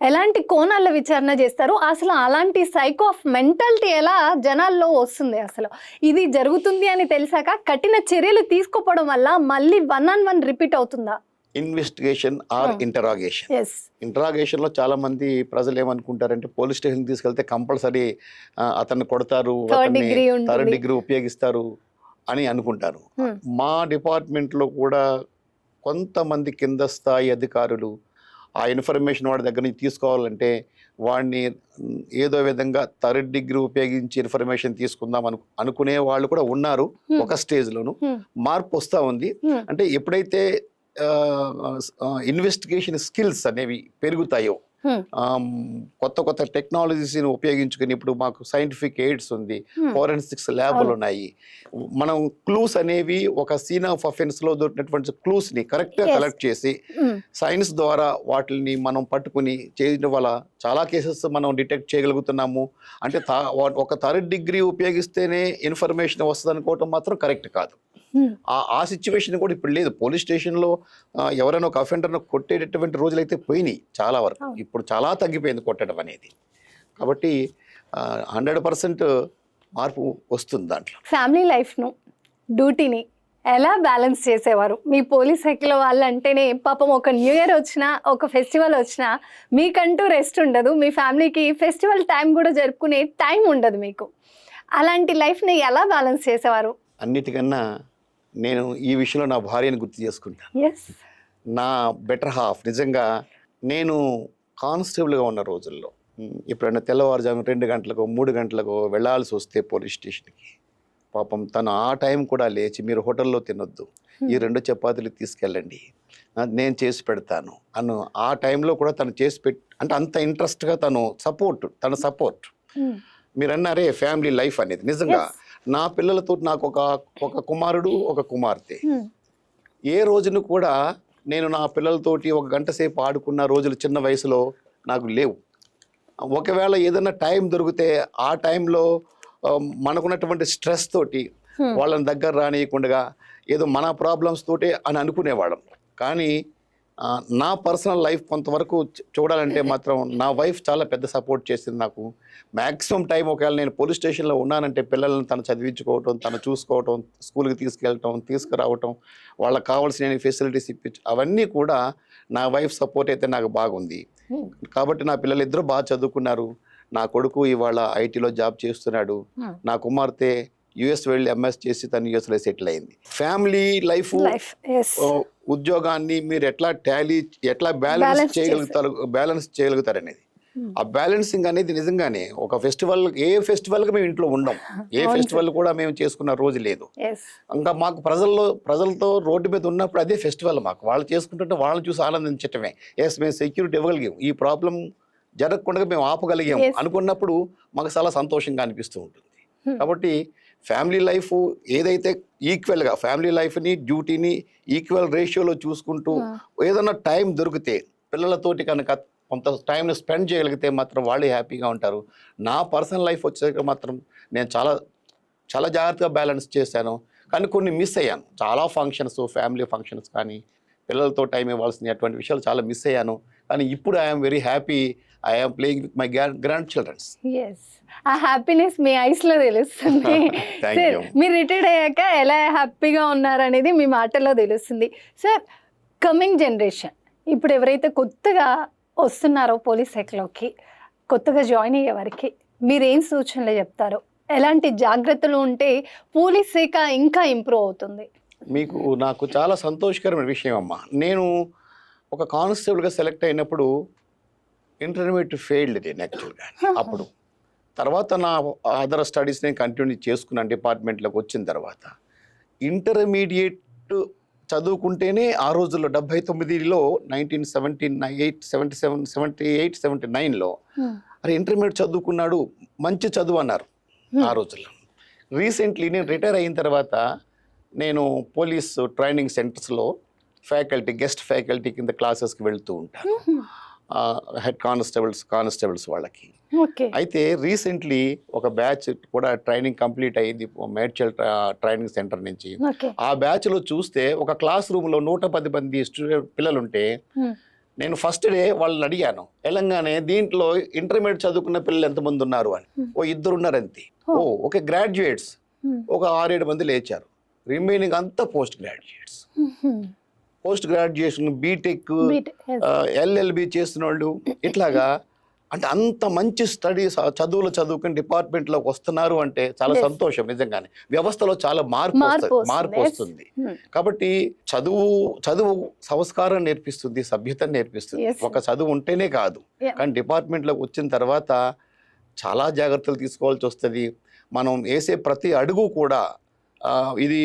ఎలాంటి కోణాల్లో విచారణ చేస్తారు? అసలు అలాంటి సైకో ఆఫ్ మెంటాలిటీ ఎలా జనాల్లో వస్తుంది? అసలు ఇది జరుగుతుంది అని తెలిసాక కఠిన చర్యలు తీసుకోవడం వల్ల మళ్ళీ 1-on-1 రిపీట్ అవుతుందా? ఇన్వెస్టిగేషన్ ఆర్ ఇంటరాగేషన్ లో చాలా మంది ప్రజలు ఏమనుకుంటారంటే పోలీస్ స్టేషన్ తీసుకెళ్తే కంపల్సరీ అతన్ని కొడతారు, థర్డ్ డిగ్రీ ఉపయోగిస్తారు అని అనుకుంటారు. మా డిపార్ట్మెంట్లో కూడా కొంతమంది కింద స్థాయి అధికారులు ఆ ఇన్ఫర్మేషన్ వాడి దగ్గర నుంచి తీసుకోవాలంటే వాడిని ఏదో విధంగా థర్డ్ డిగ్రీ ఉపయోగించి ఇన్ఫర్మేషన్ తీసుకుందాం అనుకునే వాళ్ళు కూడా ఉన్నారు. ఒక స్టేజ్లోను మార్పు వస్తూ ఉంది. అంటే ఎప్పుడైతే ఇన్వెస్టిగేషన్ స్కిల్స్ అనేవి పెరుగుతాయో, కొత్త కొత్త టెక్నాలజీస్ని ఉపయోగించుకుని ఇప్పుడు మాకు సైంటిఫిక్ ఎయిడ్స్ ఉంది, ఫోరెన్సిక్స్ ల్యాబ్లు ఉన్నాయి. మనం క్లూస్ అనేవి ఒక సీన్ ఆఫ్ అఫెన్స్లో దొరికినటువంటి క్లూస్ని కరెక్ట్గా కలెక్ట్ చేసి సైన్స్ ద్వారా వాటిని మనం పట్టుకుని చేయడం వల్ల చాలా కేసెస్ మనం డిటెక్ట్ చేయగలుగుతున్నాము. అంటే ఒక థర్డ్ డిగ్రీ ఉపయోగిస్తేనే ఇన్ఫర్మేషన్ వస్తుంది అనుకోవటం మాత్రం కరెక్ట్ కాదు. ఆ సిచ్యువేషన్ కూడా ఇప్పుడు లేదు. పోలీస్ స్టేషన్లో ఎవరైనా ఒక అఫెండర్ను కొట్టేటటువంటి రోజులు అయితే పోయినాయి చాలా వరకు. ఇప్పుడు చాలా తగ్గిపోయింది కొట్టడం అనేది. కాబట్టి 100% మార్పు వస్తుంది దాంట్లో. ఫ్యామిలీ లైఫ్ను, డ్యూటీని ఎలా బ్యాలెన్స్ చేసేవారు? మీ పోలీస్ శాఖలో వాళ్ళు అంటేనే పాపం ఒక న్యూ ఇయర్ వచ్చినా, ఒక ఫెస్టివల్ వచ్చినా మీకంటూ రెస్ట్ ఉండదు. మీ ఫ్యామిలీకి ఫెస్టివల్ టైం కూడా జరుపుకునే టైం ఉండదు మీకు. అలాంటి లైఫ్ని ఎలా బ్యాలెన్స్ చేసేవారు? అన్నిటికన్నా నేను ఈ విషయంలో నా భార్యను గుర్తు చేసుకుంటాను. నా బెటర్ హాఫ్. నిజంగా నేను కానిస్టేబుల్గా ఉన్న రోజుల్లో ఎప్పుడైనా తెల్లవారుజాము 2 గంటలకు 3 గంటలకు వెళ్ళాల్సి వస్తే పోలీస్ స్టేషన్కి, పాపం తను ఆ టైం కూడా లేచి మీరు హోటల్లో తినొద్దు, ఈ 2 చపాతీలు తీసుకెళ్ళండి, నేను చేసి పెడతాను అను ఆ టైంలో కూడా తను చేసి అంటే అంత ఇంట్రెస్ట్గా తన సపోర్ట్. మీరు అన్నారే ఫ్యామిలీ లైఫ్ అనేది, నిజంగా నా పిల్లలతో నాకు ఒక కుమారుడు, ఒక కుమార్తె. ఏ రోజును కూడా నేను నా పిల్లలతోటి 1 గంట సేపు ఆడుకున్న రోజులు చిన్న వయసులో నాకు లేవు. ఒకవేళ ఏదైనా టైం దొరికితే ఆ టైంలో మనకున్నటువంటి స్ట్రెస్ తోటి వాళ్ళని దగ్గర రానియకుండా ఏదో మన ప్రాబ్లమ్స్ తోటే అని అనుకునేవాళ్ళం. కానీ నా పర్సనల్ లైఫ్ కొంతవరకు చూడాలంటే మాత్రం నా వైఫ్ చాలా పెద్ద సపోర్ట్ చేసింది నాకు. మ్యాక్సిమం టైం ఒకవేళ నేను పోలీస్ స్టేషన్లో ఉన్నానంటే పిల్లల్ని తను చదివించుకోవటం, తను చూసుకోవటం, స్కూల్కి తీసుకెళ్ళటం, తీసుకురావటం, వాళ్ళకి కావాల్సిన ఫెసిలిటీస్ అవన్నీ కూడా నా వైఫ్ సపోర్ట్ అయితే నాకు బాగుంది. కాబట్టి నా పిల్లలు ఇద్దరు బాగా చదువుకున్నారు. నా కొడుకు ఇవాళ ఐటీలో జాబ్ చేస్తున్నాడు. నా కుమార్తె యుఎస్ వెళ్ళి ఎంఎస్ చేసి తను యుఎస్లో సెటిల్ అయింది. ఫ్యామిలీ లైఫ్, ఉద్యోగాన్ని మీరు ఎట్లా బ్యాలెన్స్ చేయగలుగుతారు అనేది, ఆ బ్యాలెన్సింగ్ అనేది నిజంగానే ఒక ఫెస్టివల్, ఏ ఫెస్టివల్కి మేము ఇంట్లో ఉండం, ఏ ఫెస్టివల్ కూడా మేము చేసుకున్న రోజు లేదు. ఇంకా మాకు ప్రజలతో రోడ్డు మీద ఉన్నప్పుడు అదే ఫెస్టివల్ మాకు. వాళ్ళు చేసుకుంటుంటే వాళ్ళని చూసి ఆనందించటమే. మేము సెక్యూరిటీ ఇవ్వగలిగాం, ఈ ప్రాబ్లం జరగకుండా మేము ఆపగలిగాం అనుకున్నప్పుడు మాకు చాలా సంతోషంగా అనిపిస్తూ ఉంటుంది. కాబట్టి ఫ్యామిలీ లైఫ్ ఏదైతే ఈక్వల్గా ఫ్యామిలీ లైఫ్ని, డ్యూటీని ఈక్వల్ రేషియోలో చూసుకుంటూ ఏదైనా టైం దొరికితే పిల్లలతోటి కనుక కొంత టైంని స్పెండ్ చేయగలిగితే మాత్రం వాళ్ళు హ్యాపీగా ఉంటారు. నా పర్సనల్ లైఫ్ వచ్చేసరికి మాత్రం నేను చాలా చాలా జాగ్రత్తగా బ్యాలెన్స్ చేశాను. కానీ కొన్ని మిస్ అయ్యాను. చాలా ఫంక్షన్స్, ఫ్యామిలీ ఫంక్షన్స్ కానీ పిల్లలతో టైం ఇవ్వాల్సిన అటువంటి విషయాలు చాలా మిస్ అయ్యాను. కానీ ఇప్పుడు I'm very happy. I am playing with my grand childrens. ఆ హ్యాపీనెస్ మీ ఐస్లో తెలుస్తుంది. మీరు రిటైర్డ్ అయ్యాక ఎలా హ్యాపీగా ఉన్నారనేది మీ మాటల్లో తెలుస్తుంది. సార్, కమింగ్ జనరేషన్ ఇప్పుడు ఎవరైతే కొత్తగా వస్తున్నారో పోలీస్ శాఖలోకి, కొత్తగా జాయిన్ అయ్యే వారికి మీరేం సూచనలు చెప్తారో? ఎలాంటి జాగ్రత్తలు ఉంటే పోలీస్ శాఖ ఇంకా ఇంప్రూవ్ అవుతుంది? నాకు చాలా సంతోషకరమైన విషయం అమ్మా. నేను ఒక కానిస్టేబుల్గా సెలెక్ట్ అయినప్పుడు ఇంటర్మీడియట్ ఫెయిల్డ్ నేను యాక్చువల్గా. అప్పుడు తర్వాత నా అదర్ స్టడీస్ నేను కంటిన్యూ చేసుకున్నాను. డిపార్ట్మెంట్లోకి వచ్చిన తర్వాత ఇంటర్మీడియట్ చదువుకుంటేనే ఆ రోజుల్లో 79లో 1978-79-79-79లో అరే ఇంటర్మీడియట్ చదువుకున్నాడు, మంచి చదువు అన్నారు ఆ రోజుల్లో. రీసెంట్లీ నేను రిటైర్ అయిన తర్వాత నేను పోలీస్ ట్రైనింగ్ సెంటర్స్లో గెస్ట్ ఫ్యాకల్టీ కింద క్లాసెస్కి వెళ్తూ ఉంటాను, హెడ్ కానిస్టేబుల్స్ వాళ్ళకి. అయితే రీసెంట్లీ ఒక బ్యాచ్ కూడా ట్రైనింగ్ కంప్లీట్ అయ్యింది మేడ్చల్ ట్రైనింగ్ సెంటర్ నుంచి. ఆ బ్యాచ్లో చూస్తే ఒక క్లాస్ రూమ్లో 110 మంది పిల్లలుంటే నేను ఫస్ట్ డే వాళ్ళని అడిగాను, వెళ్ళంగానే దీంట్లో ఇంటర్మీడియట్ చదువుకున్న పిల్లలు ఎంతమంది ఉన్నారు అని. 2 ఉన్నారు అంతే. ఓకే, గ్రాడ్యుయేట్స్ ఒక 6-7 మంది లేచారు. రిమైనింగ్ అంతా పోస్ట్ గ్రాడ్యుయేషన్, బీటెక్, ఎల్ఎల్బి చేస్తున్న వాళ్ళు, ఇట్లాగా అంటే అంత మంచి స్టడీస్ చదువులు చదువుకుని డిపార్ట్మెంట్లోకి వస్తున్నారు అంటే చాలా Yes. సంతోషం నిజంగానే. వ్యవస్థలో చాలా మార్పు వస్తుంది. Yes. వస్తుంది. Hmm. కాబట్టి చదువు సంస్కారం నేర్పిస్తుంది, సభ్యతను నేర్పిస్తుంది. Yes. ఒక చదువు ఉంటేనే కాదు, Yeah. కానీ డిపార్ట్మెంట్లోకి వచ్చిన తర్వాత చాలా జాగ్రత్తలు తీసుకోవాల్సి వస్తుంది. మనం వేసే ప్రతి అడుగు కూడా ఇది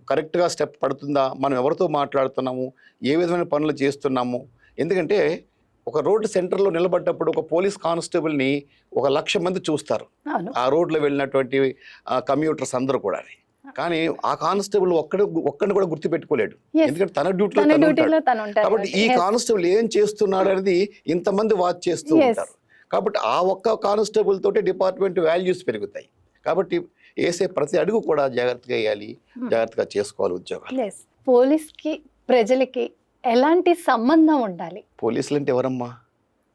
కరెక్ట్గా స్టెప్ పడుతుందా, మనం ఎవరితో మాట్లాడుతున్నాము, ఏ విధమైన పనులు చేస్తున్నాము. ఎందుకంటే ఒక రోడ్డు సెంటర్లో నిలబడ్డప్పుడు ఒక పోలీస్ కానిస్టేబుల్ని 1,00,000 మంది చూస్తారు, అవును. ఆ రోడ్లో వెళ్ళినటువంటి కమ్యూటర్స్ అందరూ కూడా. కానీ ఆ కానిస్టేబుల్ ఒక్కడిని కూడా గుర్తుపెట్టుకోలేడు, Yes. ఎందుకంటే తన తన డ్యూటీలో తను డ్యూటీలో ఉంటాడు. తను ఉంటారు. కాబట్టి ఈ Yes. కానిస్టేబుల్ ఏం చేస్తున్నాడు అనేది ఇంతమంది వాచ్ చేస్తూ Yes. ఉంటారు. కాబట్టి ఆ ఒక్క కానిస్టేబుల్ తోటి డిపార్ట్మెంట్ వాల్యూస్ పెరుగుతాయి. కాబట్టి వేసే ప్రతి అడుగు కూడా జాగ్రత్తగా వేయాలి, జాగ్రత్తగా చేసుకోవాలి ఉద్యోగాలు. Yes. పోలీస్కి ప్రజలకి ఎలాంటి సంబంధం ఉండాలి? పోలీసులు అంటే ఎవరమ్మా?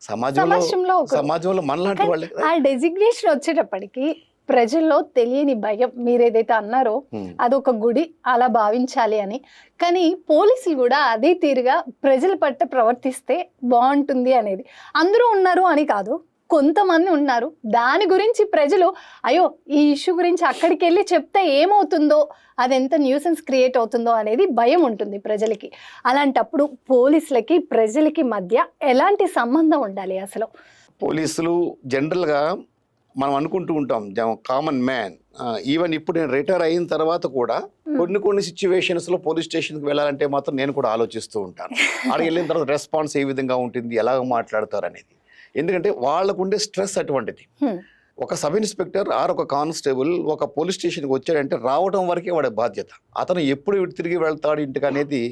సమాజంలో ఒకరు. సమాజంలో మనలాంటి వాళ్ళే కదా. ఆ డెసిగ్నేషన్ వచ్చేటప్పటికి ప్రజల్లో తెలియని భయం, మీరేదైతే అన్నారో అదొక గుడి అలా భావించాలి అని. కానీ పోలీసులు కూడా అదే తీరుగా ప్రజల పట్ల ప్రవర్తిస్తే బాగుంటుంది అనేది. అందరూ ఉన్నారు అని కాదు, కొంతమంది ఉన్నారు. దాని గురించి ప్రజలు అయ్యో ఈ ఇష్యూ గురించి అక్కడికి వెళ్ళి చెప్తే ఏమవుతుందో, అది ఎంత న్యూసెన్స్ క్రియేట్ అవుతుందో అనేది భయం ఉంటుంది ప్రజలకి. అలాంటప్పుడు పోలీసులకి ప్రజలకి మధ్య ఎలాంటి సంబంధం ఉండాలి అసలు? పోలీసులు జనరల్గా మనం అనుకుంటూ ఉంటాం, కామన్ మ్యాన్. ఈవెన్ ఇప్పుడు నేను రిటైర్ అయిన తర్వాత కూడా కొన్ని సిచ్యువేషన్స్లో పోలీస్ స్టేషన్కి వెళ్ళాలంటే మాత్రం నేను కూడా ఆలోచిస్తూ ఉంటాను. అక్కడికి వెళ్ళిన తర్వాత రెస్పాన్స్ ఏ విధంగా ఉంటుంది, ఎలాగ మాట్లాడతారు అనేది. ఎందుకంటే వాళ్ళకు ఉండే స్ట్రెస్ అటువంటిది. ఒక సబ్ ఇన్స్పెక్టర్ ఒక కానిస్టేబుల్ ఒక పోలీస్ స్టేషన్కి వచ్చాడంటే రావడం వరకే వాడి బాధ్యత. అతను ఎప్పుడు తిరిగి వెళ్తాడు ఇంటికి అనేది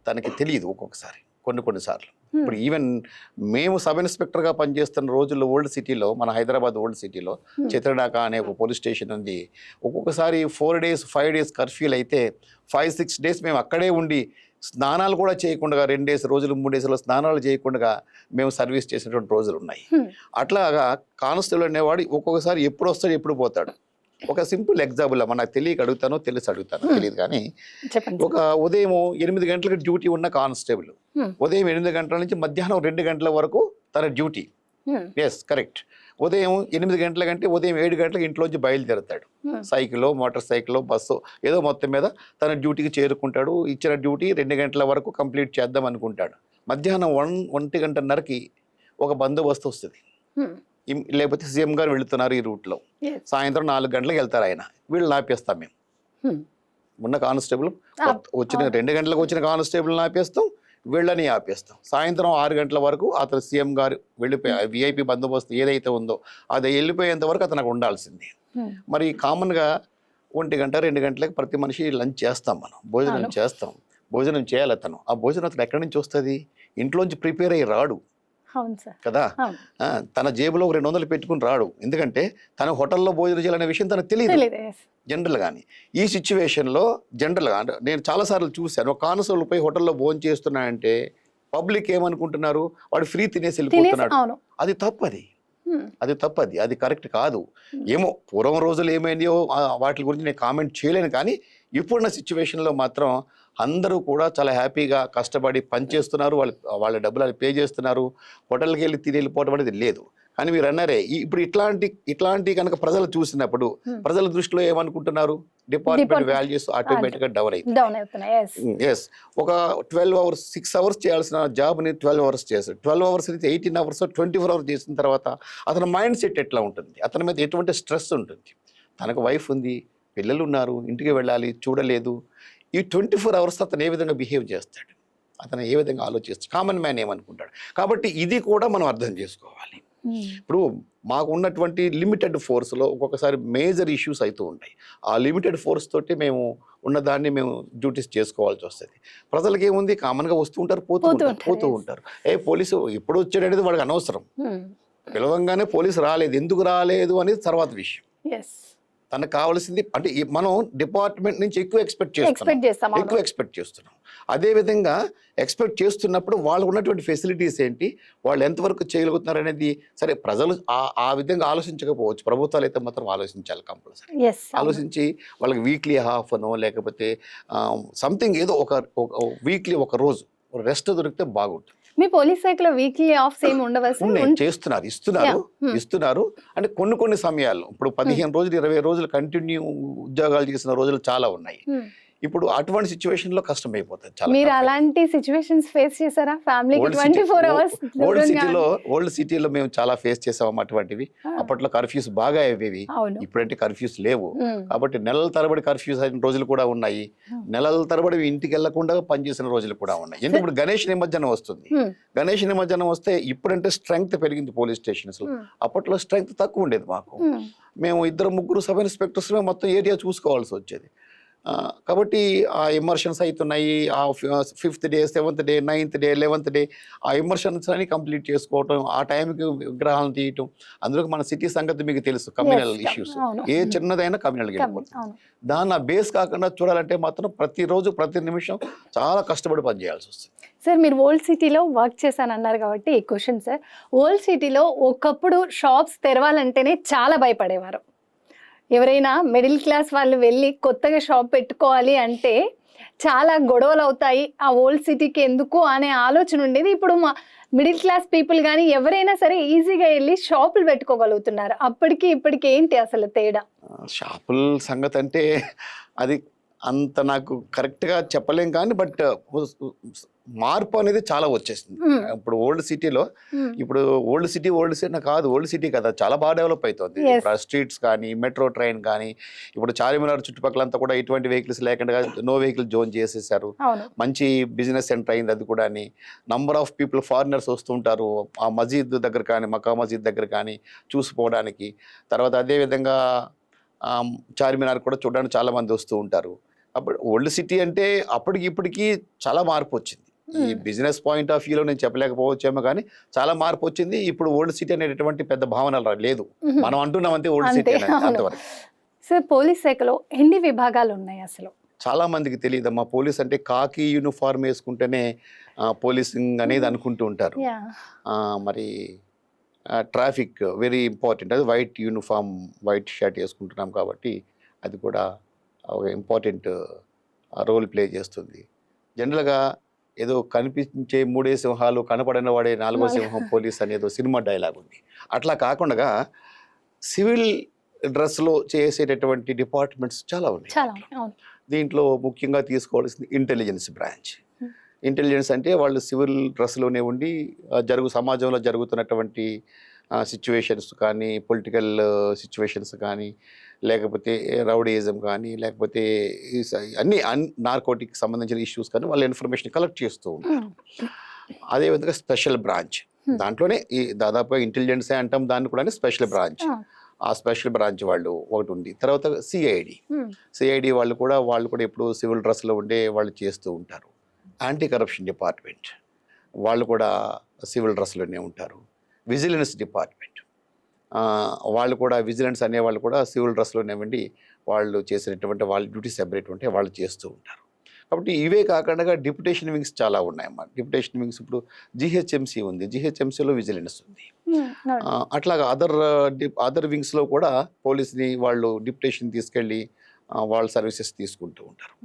తనకి తెలియదు ఒక్కొక్కసారి, కొన్నిసార్లు. ఇప్పుడు ఈవెన్ మేము సబ్ ఇన్స్పెక్టర్గా పనిచేస్తున్న రోజుల్లో ఓల్డ్ సిటీలో, మన హైదరాబాద్ ఓల్డ్ సిటీలో చిత్రడాక అనే ఒక పోలీస్ స్టేషన్ ఉంది. ఒక్కొక్కసారి 4 days 5 days కర్ఫ్యూలు అయితే 5-6 days మేము అక్కడే ఉండి స్నానాలు కూడా చేయకుండా 2 days రోజులు 3 daysలో స్నానాలు చేయకుండా మేము సర్వీస్ చేసినటువంటి రోజులు ఉన్నాయి. అట్లాగా కానిస్టేబుల్ అనేవాడు ఒక్కొక్కసారి ఎప్పుడు వస్తాడు ఎప్పుడు పోతాడు. ఒక సింపుల్ ఎగ్జాంపుల్ అమ్మ, నాకు తెలిసి అడుగుతాను తెలియదు కానీ, ఒక ఉదయం 8 గంటలకు డ్యూటీ ఉన్న కానిస్టేబుల్ ఉదయం 8 గంటల నుంచి మధ్యాహ్నం 2 గంటల వరకు తన డ్యూటీ. Yes, correct. ఉదయం 8 గంటల కంటే ఉదయం 7 గంటలకు ఇంట్లోంచి బయలుదేరుతాడు. సైకిల్లో, మోటార్ సైకిల్లో, బస్సు ఏదో మొత్తం మీద తన డ్యూటీకి చేరుకుంటాడు. ఇచ్చిన డ్యూటీ 2 గంటల వరకు కంప్లీట్ చేద్దాం అనుకుంటాడు. మధ్యాహ్నం 1-1:30కి ఒక బందోబస్తు వస్తుంది. లేకపోతే సీఎం గారు వెళుతున్నారు ఈ రూట్లో, సాయంత్రం 4 గంటలకు వెళ్తారు ఆయన, వీళ్ళు ఆపేస్తాం మేము. ఉన్న కానిస్టేబుల్ వచ్చిన 2 గంటలకు వచ్చిన కానిస్టేబుల్ని ఆపేస్తాం, వీళ్ళని ఆపేస్తాం. సాయంత్రం 6 గంటల వరకు అతను సీఎం గారు వెళ్ళిపోయి విఐపి బందోబస్తు ఏదైతే ఉందో అది వెళ్ళిపోయేంత వరకు అతనికి ఉండాల్సింది. మరి కామన్గా 1 గంట 2 గంటలకు ప్రతి మనిషి లంచ్ చేస్తాం, మనం భోజనం చేస్తాం. భోజనం చేయాలి అతను. ఆ భోజనం అతను ఎక్కడి నుంచి వస్తుంది? ఇంట్లోంచి ప్రిపేర్ అయ్యి రాడు కదా. తన జేబులో 200 పెట్టుకుని రాడు, ఎందుకంటే తన హోటల్లో భోజనం చేయాలనే విషయం తనకు తెలియదు జనరల్. కానీ ఈ సిచ్యువేషన్లో జనరల్గా అంటే నేను చాలాసార్లు చూశాను, ఒక కానిస్టేబుల్ పోయి హోటల్లో భోజనం చేస్తున్నాయంటే పబ్లిక్ ఏమనుకుంటున్నారు, వాడు ఫ్రీ తినేసి వెళ్ళిపోతున్నాడు. అది తప్పది, అది కరెక్ట్ కాదు. ఏమో పూర్వం రోజులు ఏమైందో వాటి గురించి నేను కామెంట్ చేయలేను, కానీ ఇప్పుడున్న సిచ్యువేషన్లో మాత్రం అందరూ కూడా చాలా హ్యాపీగా కష్టపడి పనిచేస్తున్నారు. వాళ్ళ డబ్బులు వాళ్ళు పే చేస్తున్నారు. హోటల్కి వెళ్ళి తిని వెళ్ళిపోవడం అనేది లేదు. కానీ మీరు అన్నారే, ఇప్పుడు ఇట్లాంటి కనుక ప్రజలు చూసినప్పుడు ప్రజల దృష్టిలో ఏమనుకుంటున్నారు, డిపార్ట్మెంట్ వాల్యూస్ ఆటోమేటిక్గా డౌన్ అవుతున్నాయి. ఎస్, ఒక 12 hours 6 hours చేయాల్సిన జాబ్ని 12 hours చేస్తారు. 12 hours నుంచి 18 hours 24 hours చేసిన తర్వాత అతని మైండ్ సెట్ ఎట్లా ఉంటుంది, అతని మీద ఎటువంటి స్ట్రెస్ ఉంటుంది. తనకు వైఫ్ ఉంది, పిల్లలు ఉన్నారు, ఇంటికి వెళ్ళాలి, చూడలేదు. ఈ 24 hours అతను ఏ విధంగా బిహేవ్ చేస్తాడు, అతను ఏ విధంగా ఆలోచిస్తాడు, కామన్ మ్యాన్ ఏమనుకుంటాడు. కాబట్టి ఇది కూడా మనం అర్థం చేసుకోవాలి. ఇప్పుడు మాకు ఉన్నటువంటి లిమిటెడ్ ఫోర్స్లో ఒక్కొక్కసారి మేజర్ ఇష్యూస్ అవుతూ ఉంటాయి. ఆ లిమిటెడ్ ఫోర్స్ తోటి మేము ఉన్నదాన్ని మేము డ్యూటీస్ చేసుకోవాల్సి వస్తుంది. ప్రజలకి ఏముంది, కామన్గా వస్తూ ఉంటారు, పోతూ ఉంటారు. పోలీసు ఎప్పుడు వచ్చాడు అనేది వాడికి అనవసరం. పిలవంగానే పోలీసు రాలేదు, ఎందుకు రాలేదు అనేది తర్వాత విషయం. తనకు కావాల్సింది అంటే మనం డిపార్ట్మెంట్ నుంచి ఎక్కువ ఎక్స్పెక్ట్ చేస్తున్నాం. అదేవిధంగా ఎక్స్పెక్ట్ చేస్తున్నప్పుడు వాళ్ళకు ఉన్నటువంటి ఫెసిలిటీస్ ఏంటి, వాళ్ళు ఎంతవరకు చేయగలుగుతున్నారు అనేది. సరే, ప్రజలు ఆ విధంగా ఆలోచించకపోవచ్చు, ప్రభుత్వాలు అయితే మాత్రం ఆలోచించాలి కంపల్సరీ. ఆలోచించి వాళ్ళకి వీక్లీ హాఫ్ అనో లేకపోతే సంథింగ్ ఏదో ఒక వీక్లీ ఒక రోజు రెస్ట్ దొరికితే బాగుంటుంది. మీ పోలీస్ శాఖలో వీక్లీ ఆఫ్స్ ఏమి ఉండవా సార్? ఉన్నాయి, ఇస్తున్నారు. Yeah. ఇస్తున్నారు అంటే కొన్ని సమయాల్లో ఇప్పుడు 15 రోజులు 20 రోజులు కంటిన్యూ ఉద్యోగాలు చేసిన రోజులు చాలా ఉన్నాయి. ఇప్పుడు అటువంటి సిచ్యువేషన్ లో కష్టం అయిపోతుంది చాలా. మీరు అలాంటి సిచ్యువేషన్స్ ఫేస్ చేశారా? ఫ్యామిలీకి 24 అవర్స్ ఓల్డ్ సిటీలో మేము చాలా ఫేస్ చేసాము అటువంటివి. అప్పట్లో కర్ఫ్యూస్ బాగా అయ్యేవి, ఇప్పుడంటే కర్ఫ్యూస్ లేవు. కాబట్టి నెలల తరబడి కర్ఫ్యూస్ అయిన రోజులు కూడా ఉన్నాయి, నెలల తరబడి ఇంటికి వెళ్లకుండా పనిచేసిన రోజులు కూడా ఉన్నాయి. ఎందుకు ఇప్పుడు గణేష్ నిమజ్జనం వస్తుంది, గణేష్ నిమజ్జనం వస్తే ఇప్పుడంటే స్ట్రెంగ్త్ పెరిగింది పోలీస్ స్టేషన్స్ లో, అప్పట్లో స్ట్రెంగ్త్ తక్కువ ఉండేది మాకు. మేము 2-3 సబ్ ఇన్స్పెక్టర్స్ మొత్తం ఏరియా చూసుకోవాల్సి వచ్చేది. కాబట్టి ఆ ఇమర్షన్స్ అవుతున్నాయి. ఆ 5th day 7th day 9th day 11th day ఆ ఇమర్షన్స్ అని కంప్లీట్ చేసుకోవటం, ఆ టైంకి విగ్రహాలను తీయటం. అందులో మన సిటీ సంగతి మీకు తెలుసు, కమ్యూనల్ ఇష్యూస్ ఏ చిన్నదైనా కమ్యూనల్కి వెళ్ళిపోతుంది. దాన్ని బేస్ కాకుండా చూడాలంటే మాత్రం ప్రతిరోజు ప్రతి నిమిషం చాలా కష్టపడి పనిచేయాల్సి వస్తుంది. సార్ మీరు ఓల్డ్ సిటీలో వర్క్ చేశాను అన్నారు కాబట్టి ఈ క్వశ్చన్ సార్, ఓల్డ్ సిటీలో ఒకప్పుడు షాప్స్ తెరవాలంటేనే చాలా భయపడేవారు. ఎవరైనా మిడిల్ క్లాస్ వాళ్ళు వెళ్ళి కొత్తగా షాప్ పెట్టుకోవాలి అంటే చాలా గొడవలు అవుతాయి, ఆ ఓల్డ్ సిటీకి ఎందుకు అనే ఆలోచన ఉండేది. ఇప్పుడు మా మిడిల్ క్లాస్ పీపుల్ కానీ ఎవరైనా సరే ఈజీగా వెళ్ళి షాపులు పెట్టుకోగలుగుతున్నారు. అప్పటికి ఇప్పటికి ఏంటి అసలు తేడా? షాపుల సంగతి అంటే అది అంత నాకు కరెక్ట్గా చెప్పలేం కానీ, బట్ మార్పు అనేది చాలా వచ్చేసింది. ఇప్పుడు ఓల్డ్ సిటీలో, ఇప్పుడు ఓల్డ్ సిటీ కాదు, ఓల్డ్ సిటీ కదా, చాలా బాగా డెవలప్ అవుతుంది. స్ట్రీట్స్ కానీ, మెట్రో ట్రైన్ కానీ, ఇప్పుడు చార్మినార్ చుట్టుపక్కలంతా కూడా ఎటువంటి వెహికల్స్ లేకుండా నో వెహికల్ జోన్ చేసేసారు. మంచి బిజినెస్ సెంటర్ అయింది అది కూడా. నంబర్ ఆఫ్ పీపుల్ ఫారినర్స్ వస్తుంటారు ఆ మసీద్ దగ్గర కానీ, మక్కా మసీద్ దగ్గర కానీ చూసుకోవడానికి. తర్వాత అదేవిధంగా చార్మినార్ కూడా చూడడానికి చాలా మంది వస్తూ ఉంటారు. అప్పుడు ఓల్డ్ సిటీ అంటే అప్పటికి ఇప్పటికి చాలా మార్పు వచ్చింది. ఈ బిజినెస్ పాయింట్ ఆఫ్ వ్యూలో నేను చెప్పలేకపోవచ్చేమో కానీ చాలా మార్పు వచ్చింది. ఇప్పుడు ఓల్డ్ సిటీ అనేటటువంటి పెద్ద భావన లేదు, మనం అంటున్నాం అంతే ఓల్డ్ సిటీ అంతవరకు. సార్ పోలీస్ శాఖలో ఎన్ని విభాగాలు ఉన్నాయి అసలు? చాలా మందికి తెలియదమ్మా. పోలీస్ అంటే కాకి యూనిఫార్మ్ వేసుకుంటేనే పోలీసింగ్ అనేది అనుకుంటూ ఉంటారు. మరి ట్రాఫిక్ వెరీ ఇంపార్టెంట్, అది వైట్ యూనిఫామ్ వైట్ షర్ట్ వేసుకుంటున్నాం కాబట్టి అది కూడా ఒక ఇంపార్టెంట్ రోల్ ప్లే చేస్తుంది. జనరల్గా ఏదో కనిపించే 3 సింహాలు కనపడిన వాడే 4వ సింహం పోలీస్ అనేది సినిమా డైలాగ్ ఉంది. అట్లా కాకుండా సివిల్ డ్రెస్లో చేసేటటువంటి డిపార్ట్మెంట్స్ చాలా ఉన్నాయి. దీంట్లో ముఖ్యంగా తీసుకోవాల్సింది ఇంటెలిజెన్స్ బ్రాంచ్. ఇంటెలిజెన్స్ అంటే వాళ్ళు సివిల్ డ్రెస్లోనే ఉండి సమాజంలో జరుగుతున్నటువంటి సిచ్యువేషన్స్ కానీ, పొలిటికల్ సిచ్యువేషన్స్ కానీ, లేకపోతే రౌడీయిజం కానీ, లేకపోతే అన్ని నార్కోటిక్ సంబంధించిన ఇష్యూస్ కానీ వాళ్ళ ఇన్ఫర్మేషన్ కలెక్ట్ చేస్తూ ఉంటారు. అదేవిధంగా స్పెషల్ బ్రాంచ్, దాంట్లోనే ఈ దాదాపుగా ఇంటెలిజెన్సే అంటాం దాన్ని కూడా, స్పెషల్ బ్రాంచ్. ఆ స్పెషల్ బ్రాంచ్ వాళ్ళు ఒకటి ఉంది. తర్వాత సిఐడి వాళ్ళు కూడా ఎప్పుడు సివిల్ డ్రెస్లో ఉండే వాళ్ళు చేస్తూ ఉంటారు. యాంటీ కరప్షన్ డిపార్ట్మెంట్ వాళ్ళు కూడా సివిల్ డ్రెస్లోనే ఉంటారు. విజిలెన్స్ డిపార్ట్మెంట్ వాళ్ళు కూడా, విజిలెన్స్ అనేవాళ్ళు కూడా సివిల్ డ్రెస్లోనే ఉండి వాళ్ళు చేసినటువంటి వాళ్ళ డ్యూటీ సెపరేట్ ఉంటే వాళ్ళు చేస్తూ ఉంటారు. కాబట్టి ఇవే కాకుండా డిప్యుటేషన్ వింగ్స్ చాలా ఉన్నాయన్నమాట. డిప్యుటేషన్ వింగ్స్ ఇప్పుడు జిహెచ్ఎంసీ ఉంది, జిహెచ్ఎంసీలో విజిలెన్స్ ఉంది. అట్లాగా అదర్ వింగ్స్లో కూడా పోలీస్ని వాళ్ళు డిప్యుటేషన్ తీసుకెళ్ళి వాళ్ళ సర్వీసెస్ తీసుకుంటూ ఉంటారు.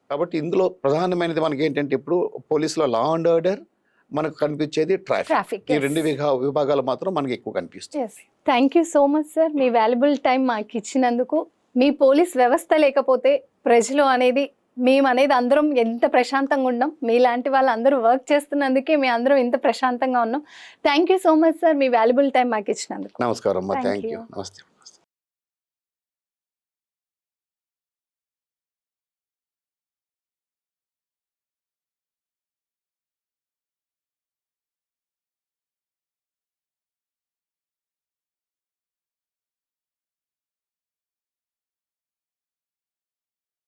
కాబట్టి ఇందులో ప్రధానమైనది మనకి ఏంటంటే ఇప్పుడు పోలీసులో లా అండ్ ఆర్డర్, మనకు కనిపించేది ట్రాఫిక్. ఈ 2 విభాగాలు మాత్రం మనకి ఎక్కువ కనిపిస్తుంది. Thank you so much sir, me valuable time మాకు ఇచ్చినందుకు. మీ పోలీస్ వ్యవస్థ లేకపోతే ప్రజలు అనేది, మేము అనేది అందరం ఎంత ప్రశాంతంగా ఉన్నాం. మీలాంటి వాళ్ళందరూ వర్క్ చేస్తున్నందుకే మేము అందరం ఇంత ప్రశాంతంగా ఉన్నాం. Thank you so much sir, me valuable time మాకు ఇచ్చినందుకు. నమస్కారం అమ్మా, థ్యాంక్ యూ. నమస్తే.